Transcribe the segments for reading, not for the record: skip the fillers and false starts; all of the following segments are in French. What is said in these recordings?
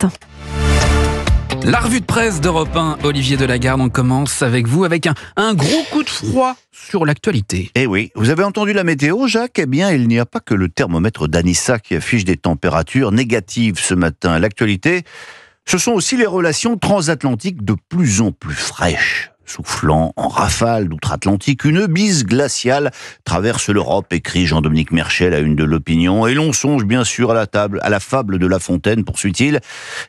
podcast. La revue de presse d'Europe 1, Olivier Delagarde, on commence avec vous avec un gros coup de froid sur l'actualité. Eh oui, vous avez entendu la météo, Jacques ? Eh bien, il n'y a pas que le thermomètre d'Anissa qui affiche des températures négatives ce matin. L'actualité, ce sont aussi les relations transatlantiques de plus en plus fraîches. Soufflant en rafale d'outre-Atlantique, une bise glaciale traverse l'Europe, écrit Jean-Dominique Merchet, la une de l'Opinion. Et l'on songe bien sûr à la fable de La Fontaine, poursuit-il.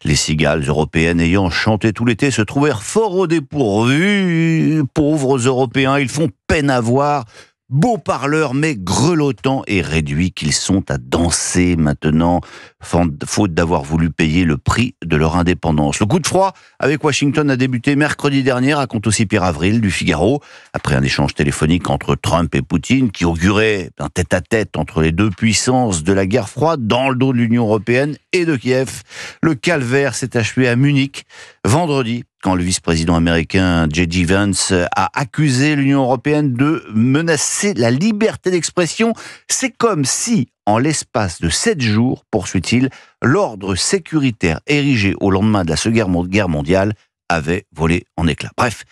Les cigales européennes ayant chanté tout l'été se trouvèrent fort au dépourvu. Pauvres Européens, ils font peine à voir. Beaux parleurs, mais grelottants et réduits qu'ils sont à danser maintenant, faute d'avoir voulu payer le prix de leur indépendance. Le coup de froid avec Washington a débuté mercredi dernier, raconte aussi Pierre Avril du Figaro, après un échange téléphonique entre Trump et Poutine qui augurait un tête-à-tête entre les deux puissances de la guerre froide dans le dos de l'Union européenne et de Kiev. Le calvaire s'est achevé à Munich vendredi, quand le vice-président américain J.D. Vance a accusé l'Union européenne de menacer la liberté d'expression. C'est comme si, en l'espace de 7 jours, poursuit-il, l'ordre sécuritaire érigé au lendemain de la Seconde Guerre mondiale avait volé en éclats. Bref,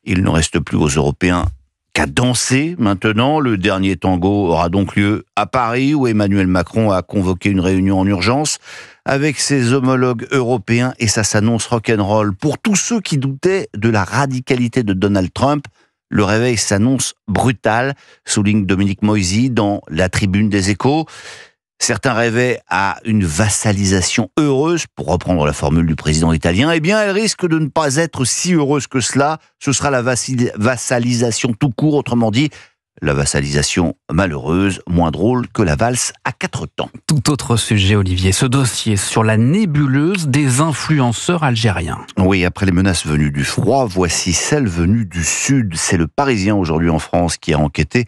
il ne reste plus aux Européens qu'à danser maintenant. Le dernier tango aura donc lieu à Paris, où Emmanuel Macron a convoqué une réunion en urgence avec ses homologues européens, et ça s'annonce rock'n'roll. Pour tous ceux qui doutaient de la radicalité de Donald Trump, le réveil s'annonce brutal, souligne Dominique Moisy dans la Tribune des Échos. Certains rêvaient à une vassalisation heureuse, pour reprendre la formule du président italien. Eh bien, elle risque de ne pas être si heureuse que cela. Ce sera la vassalisation tout court, autrement dit, la vassalisation malheureuse, moins drôle que la valse à 4 temps. Tout autre sujet, Olivier, ce dossier sur la nébuleuse des influenceurs algériens. Oui, après les menaces venues du froid, voici celles venues du sud. C'est le Parisien aujourd'hui en France qui a enquêté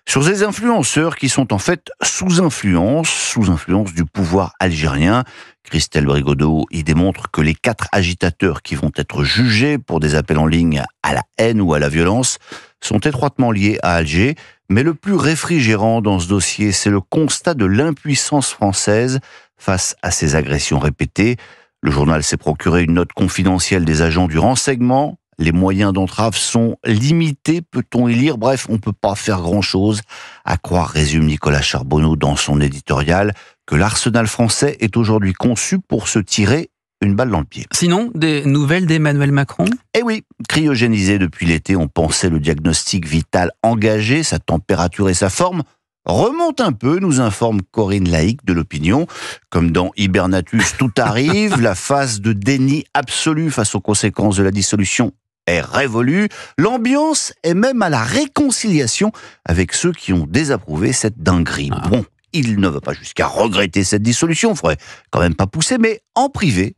sur ces influenceurs qui sont en fait sous influence du pouvoir algérien. Christelle Brigodeau y démontre que les 4 agitateurs qui vont être jugés pour des appels en ligne à la haine ou à la violence sont étroitement liés à Alger. Mais le plus réfrigérant dans ce dossier, c'est le constat de l'impuissance française face à ces agressions répétées. Le journal s'est procuré une note confidentielle des agents du renseignement. Les moyens d'entrave sont limités, peut-on y lire. Bref, on ne peut pas faire grand-chose. À croire, résume Nicolas Charbonneau dans son éditorial, que l'arsenal français est aujourd'hui conçu pour se tirer une balle dans le pied. Sinon, des nouvelles d'Emmanuel Macron ? Eh oui, cryogénisé depuis l'été, on pensait le diagnostic vital engagé, sa température et sa forme remontent un peu, nous informe Corinne Laïc de l'Opinion. Comme dans Hibernatus, tout arrive, la phase de déni absolu face aux conséquences de la dissolution est révolue. L'ambiance est même à la réconciliation avec ceux qui ont désapprouvé cette dinguerie. Bon, il ne va pas jusqu'à regretter cette dissolution, faudrait quand même pas pousser, mais en privé,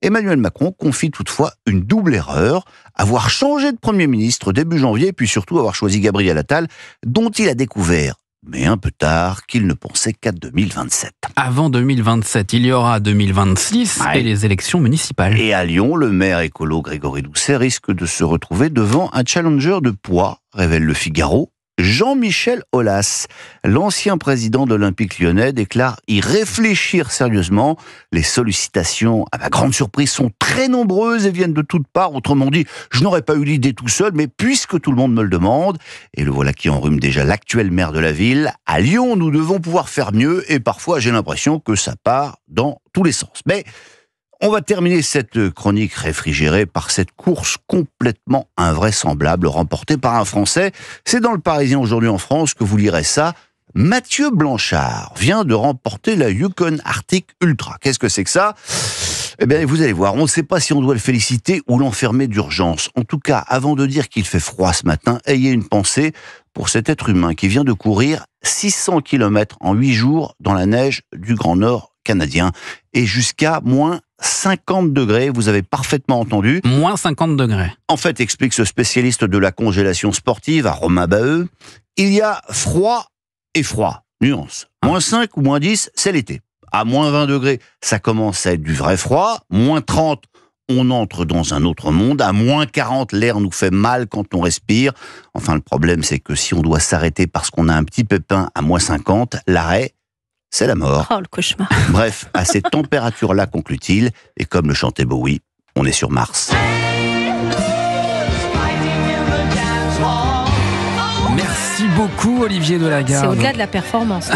Emmanuel Macron confie toutefois une double erreur, avoir changé de Premier ministre début janvier, puis surtout avoir choisi Gabriel Attal, dont il a découvert, mais un peu tard, qu'il ne pensait qu'à 2027. Avant 2027, il y aura 2026 et les élections municipales. Et à Lyon, le maire écolo Grégory Doucet risque de se retrouver devant un challenger de poids, révèle le Figaro. Jean-Michel Aulas, l'ancien président de l'Olympique lyonnais, déclare y réfléchir sérieusement. Les sollicitations, à ma grande surprise, sont très nombreuses et viennent de toutes parts. Autrement dit, je n'aurais pas eu l'idée tout seul, mais puisque tout le monde me le demande, et le voilà qui enrhume déjà l'actuel maire de la ville, à Lyon, nous devons pouvoir faire mieux, et parfois j'ai l'impression que ça part dans tous les sens. Mais on va terminer cette chronique réfrigérée par cette course complètement invraisemblable remportée par un Français. C'est dans le Parisien aujourd'hui en France que vous lirez ça. Mathieu Blanchard vient de remporter la Yukon Arctic Ultra. Qu'est-ce que c'est que ça ? Eh bien, vous allez voir, on ne sait pas si on doit le féliciter ou l'enfermer d'urgence. En tout cas, avant de dire qu'il fait froid ce matin, ayez une pensée pour cet être humain qui vient de courir 600 km en 8 jours dans la neige du Grand Nord canadien et jusqu'à moins 50 degrés, vous avez parfaitement entendu. Moins 50 degrés. En fait, explique ce spécialiste de la congélation sportive à Romain Baheux, il y a froid et froid. Nuance. Moins 5 ou moins 10, c'est l'été. À moins 20 degrés, ça commence à être du vrai froid. Moins 30, on entre dans un autre monde. À moins 40, l'air nous fait mal quand on respire. Enfin, le problème, c'est que si on doit s'arrêter parce qu'on a un petit pépin à moins 50, l'arrêt, c'est la mort. Oh, le cauchemar. Bref, à ces températures-là, conclut-il, et comme le chantait Bowie, on est sur Mars. Merci beaucoup Olivier C'est Delagarde. au-delà de la performance.